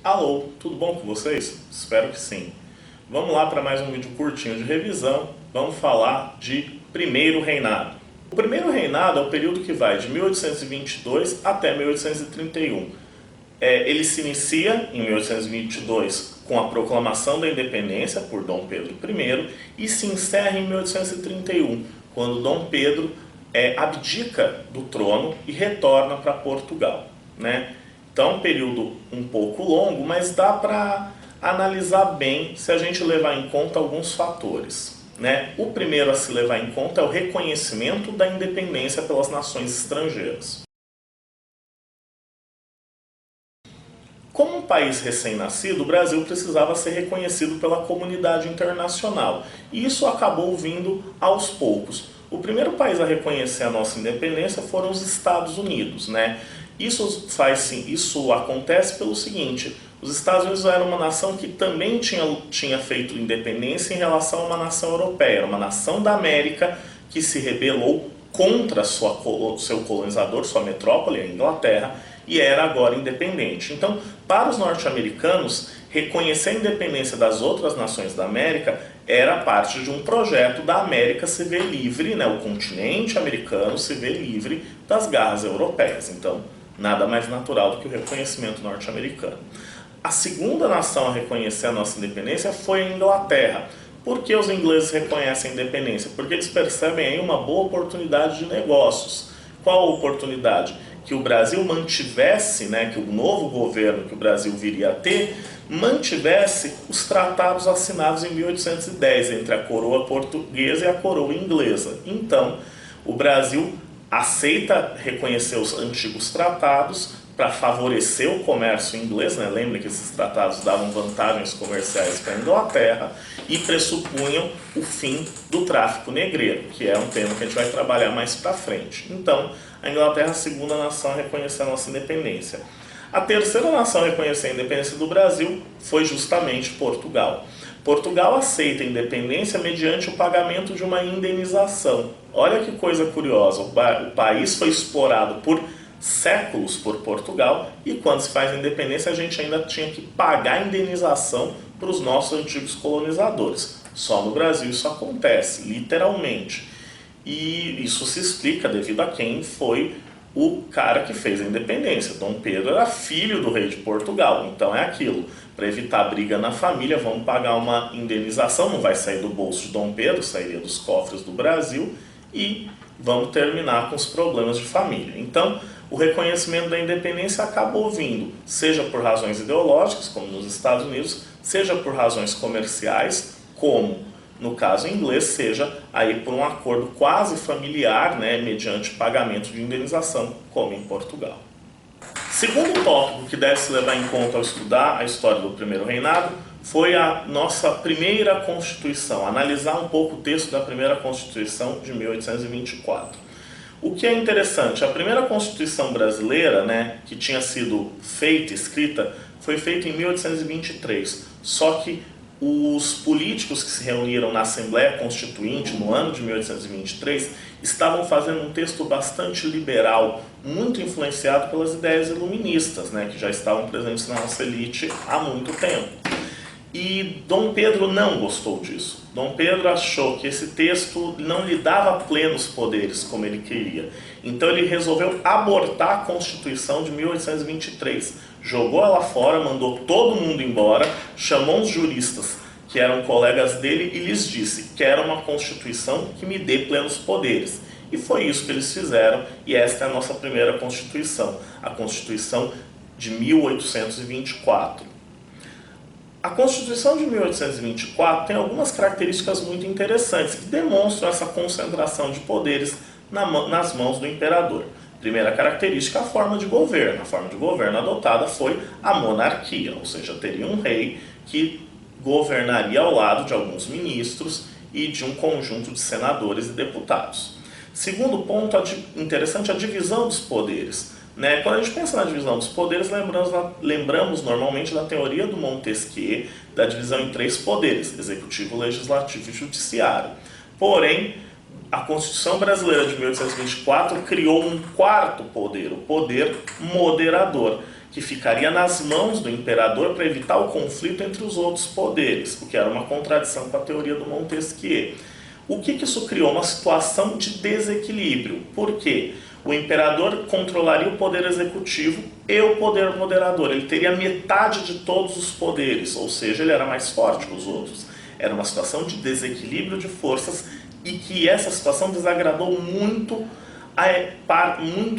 Alô, tudo bom com vocês? Espero que sim. Vamos lá para mais um vídeo curtinho de revisão. Vamos falar de Primeiro Reinado. O Primeiro Reinado é o período que vai de 1822 até 1831. Ele se inicia em 1822 com a proclamação da independência por Dom Pedro I e se encerra em 1831, quando Dom Pedro abdica do trono e retorna para Portugal, né? Então é um período um pouco longo, mas dá para analisar bem se a gente levar em conta alguns fatores, né? O primeiro a se levar em conta é o reconhecimento da independência pelas nações estrangeiras. Como um país recém-nascido, o Brasil precisava ser reconhecido pela comunidade internacional, e isso acabou vindo aos poucos. O primeiro país a reconhecer a nossa independência foram os Estados Unidos, né? Isso acontece pelo seguinte: os Estados Unidos eram uma nação que também tinha feito independência em relação a uma nação europeia, era uma nação da América que se rebelou contra seu colonizador, sua metrópole, a Inglaterra, e era agora independente. Então, para os norte-americanos, reconhecer a independência das outras nações da América era parte de um projeto da América se ver livre, né, o continente americano se ver livre das garras europeias. Então, nada mais natural do que o reconhecimento norte-americano. A segunda nação a reconhecer a nossa independência foi a Inglaterra. Por que os ingleses reconhecem a independência? Porque eles percebem aí uma boa oportunidade de negócios. Qual a oportunidade? Que o Brasil mantivesse, né, que o novo governo que o Brasil viria a ter, mantivesse os tratados assinados em 1810 entre a coroa portuguesa e a coroa inglesa. Então, o Brasil aceita reconhecer os antigos tratados para favorecer o comércio inglês, né? Lembra que esses tratados davam vantagens comerciais para a Inglaterra e pressupunham o fim do tráfico negreiro, que é um tema que a gente vai trabalhar mais para frente. Então, a Inglaterra é a segunda nação a reconhecer a nossa independência. A terceira nação a reconhecer a independência do Brasil foi justamente Portugal. Portugal aceita a independência mediante o pagamento de uma indenização. Olha que coisa curiosa, o país foi explorado por séculos por Portugal e quando se faz a independência a gente ainda tinha que pagar indenização para os nossos antigos colonizadores. Só no Brasil isso acontece, literalmente. E isso se explica devido a quem foi o cara que fez a independência. Dom Pedro era filho do rei de Portugal, então é aquilo. Para evitar briga na família, vamos pagar uma indenização, não vai sair do bolso de Dom Pedro, sairia dos cofres do Brasil e vamos terminar com os problemas de família. Então, o reconhecimento da independência acabou vindo, seja por razões ideológicas, como nos Estados Unidos, seja por razões comerciais, como no caso inglês, seja aí por um acordo quase familiar, né, mediante pagamento de indenização, como em Portugal. Segundo tópico que deve se levar em conta ao estudar a história do Primeiro Reinado foi a nossa primeira Constituição, analisar um pouco o texto da primeira Constituição de 1824. O que é interessante, a primeira Constituição brasileira, né, que tinha sido feita, escrita, foi feita em 1823, só que os políticos que se reuniram na Assembleia Constituinte no ano de 1823 estavam fazendo um texto bastante liberal, muito influenciado pelas ideias iluministas, né, que já estavam presentes na nossa elite há muito tempo. E Dom Pedro não gostou disso. Dom Pedro achou que esse texto não lhe dava plenos poderes como ele queria. Então ele resolveu abortar a Constituição de 1823. Jogou ela fora, mandou todo mundo embora, chamou uns juristas que eram colegas dele e lhes disse: quero uma Constituição que me dê plenos poderes. E foi isso que eles fizeram, e esta é a nossa primeira Constituição, a Constituição de 1824. A Constituição de 1824 tem algumas características muito interessantes que demonstram essa concentração de poderes nas mãos do imperador. Primeira característica, a forma de governo. A forma de governo adotada foi a monarquia, ou seja, teria um rei que governaria ao lado de alguns ministros e de um conjunto de senadores e deputados. Segundo ponto, interessante, a divisão dos poderes. Quando a gente pensa na divisão dos poderes, lembramos normalmente da teoria do Montesquieu, da divisão em três poderes: executivo, legislativo e judiciário. Porém, a Constituição Brasileira de 1824 criou um quarto poder, o poder moderador, que ficaria nas mãos do imperador para evitar o conflito entre os outros poderes, o que era uma contradição com a teoria do Montesquieu. O que isso criou? Uma situação de desequilíbrio. Por quê? O imperador controlaria o poder executivo e o poder moderador. Ele teria metade de todos os poderes, ou seja, ele era mais forte que os outros. Era uma situação de desequilíbrio de forças e que essa situação desagradou muito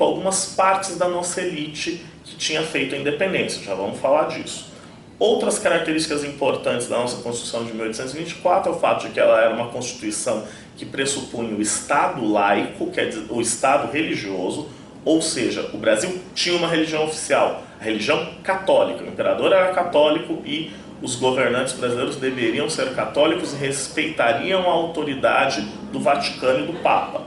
algumas partes da nossa elite que tinha feito a independência. Já vamos falar disso. Outras características importantes da nossa Constituição de 1824 é o fato de que ela era uma Constituição que pressupunha o Estado laico, quer dizer, o Estado religioso, ou seja, o Brasil tinha uma religião oficial, a religião católica. O imperador era católico e os governantes brasileiros deveriam ser católicos e respeitariam a autoridade do Vaticano e do Papa.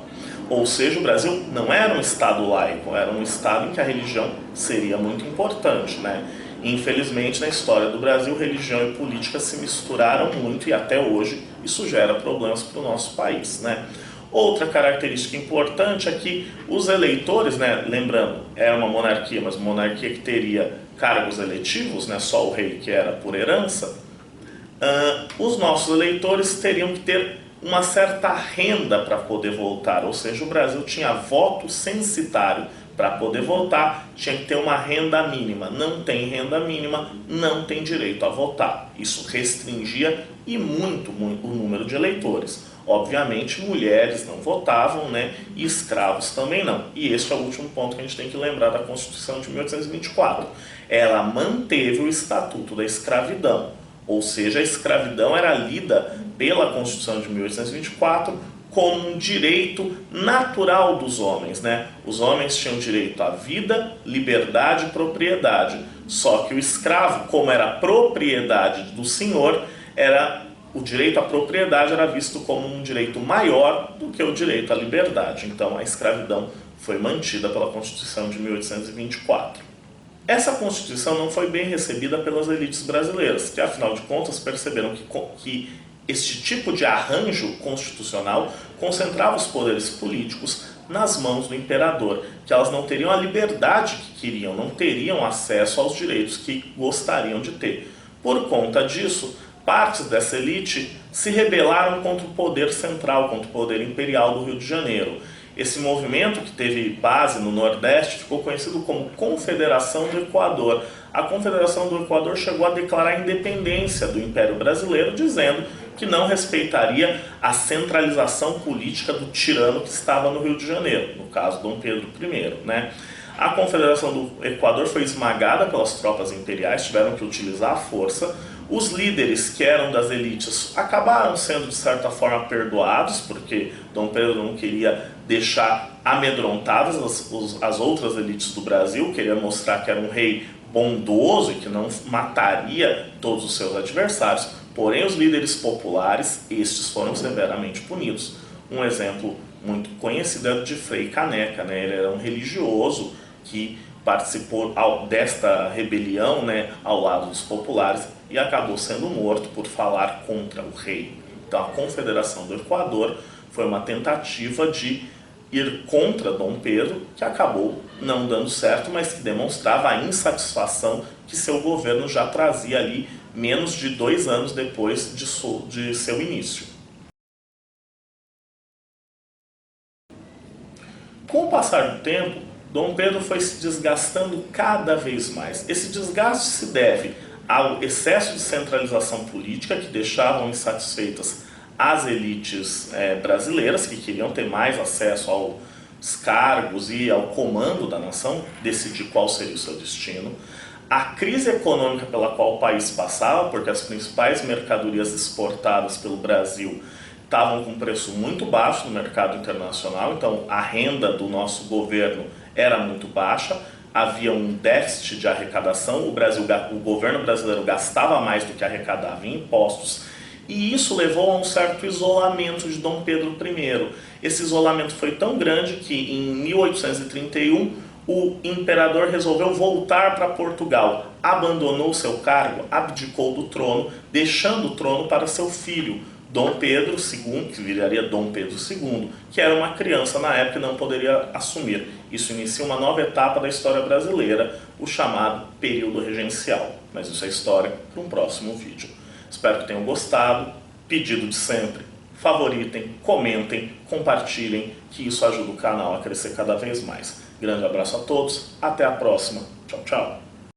Ou seja, o Brasil não era um Estado laico, era um Estado em que a religião seria muito importante, né? Infelizmente, na história do Brasil, religião e política se misturaram muito e até hoje isso gera problemas para o nosso país, né? Outra característica importante é que os eleitores, né, lembrando, era uma monarquia, mas uma monarquia que teria cargos eletivos, né, só o rei que era por herança, os nossos eleitores teriam que ter uma certa renda para poder votar, ou seja, o Brasil tinha voto censitário. Para poder votar, tinha que ter uma renda mínima. Não tem renda mínima, não tem direito a votar. Isso restringia e muito o número de eleitores. Obviamente, mulheres não votavam, né? E escravos também não. E esse é o último ponto que a gente tem que lembrar da Constituição de 1824. Ela manteve o Estatuto da Escravidão. Ou seja, a escravidão era lida pela Constituição de 1824 como um direito natural dos homens, né? Os homens tinham direito à vida, liberdade e propriedade. Só que o escravo, como era propriedade do senhor, o direito à propriedade era visto como um direito maior do que o direito à liberdade. Então a escravidão foi mantida pela Constituição de 1824. Essa Constituição não foi bem recebida pelas elites brasileiras, que afinal de contas perceberam que este tipo de arranjo constitucional concentrava os poderes políticos nas mãos do imperador, que elas não teriam a liberdade que queriam, não teriam acesso aos direitos que gostariam de ter. Por conta disso, partes dessa elite se rebelaram contra o poder central, contra o poder imperial do Rio de Janeiro. Esse movimento, que teve base no Nordeste, ficou conhecido como Confederação do Equador. A Confederação do Equador chegou a declarar a independência do Império Brasileiro, dizendo que não respeitaria a centralização política do tirano que estava no Rio de Janeiro, no caso Dom Pedro I, né? A Confederação do Equador foi esmagada pelas tropas imperiais, tiveram que utilizar a força. Os líderes, que eram das elites, acabaram sendo de certa forma perdoados, porque Dom Pedro não queria deixar amedrontadas as outras elites do Brasil, queria mostrar que era um rei bondoso e que não mataria todos os seus adversários. Porém, os líderes populares, estes foram severamente punidos. Um exemplo muito conhecido é o de Frei Caneca, né? Ele era um religioso que participou desta rebelião, né, ao lado dos populares e acabou sendo morto por falar contra o rei. Então a Confederação do Equador foi uma tentativa de ir contra Dom Pedro, que acabou não dando certo, mas que demonstrava a insatisfação que seu governo já trazia ali menos de 2 anos depois de seu início. Com o passar do tempo, Dom Pedro foi se desgastando cada vez mais. Esse desgaste se deve ao excesso de centralização política, que deixavam insatisfeitas as elites brasileiras, que queriam ter mais acesso aos cargos e ao comando da nação, decidir qual seria o seu destino. A crise econômica pela qual o país passava, porque as principais mercadorias exportadas pelo Brasil estavam com preço muito baixo no mercado internacional, então a renda do nosso governo era muito baixa, havia um déficit de arrecadação, o governo brasileiro gastava mais do que arrecadava em impostos, e isso levou a um certo isolamento de Dom Pedro I. Esse isolamento foi tão grande que em 1831 o imperador resolveu voltar para Portugal, abandonou seu cargo, abdicou do trono, deixando o trono para seu filho, Dom Pedro II, que viraria Dom Pedro II, que era uma criança na época e não poderia assumir. Isso inicia uma nova etapa da história brasileira, o chamado período regencial. Mas isso é história para um próximo vídeo. Espero que tenham gostado. Pedido de sempre, favoritem, comentem, compartilhem, que isso ajuda o canal a crescer cada vez mais. Grande abraço a todos, até a próxima. Tchau, tchau.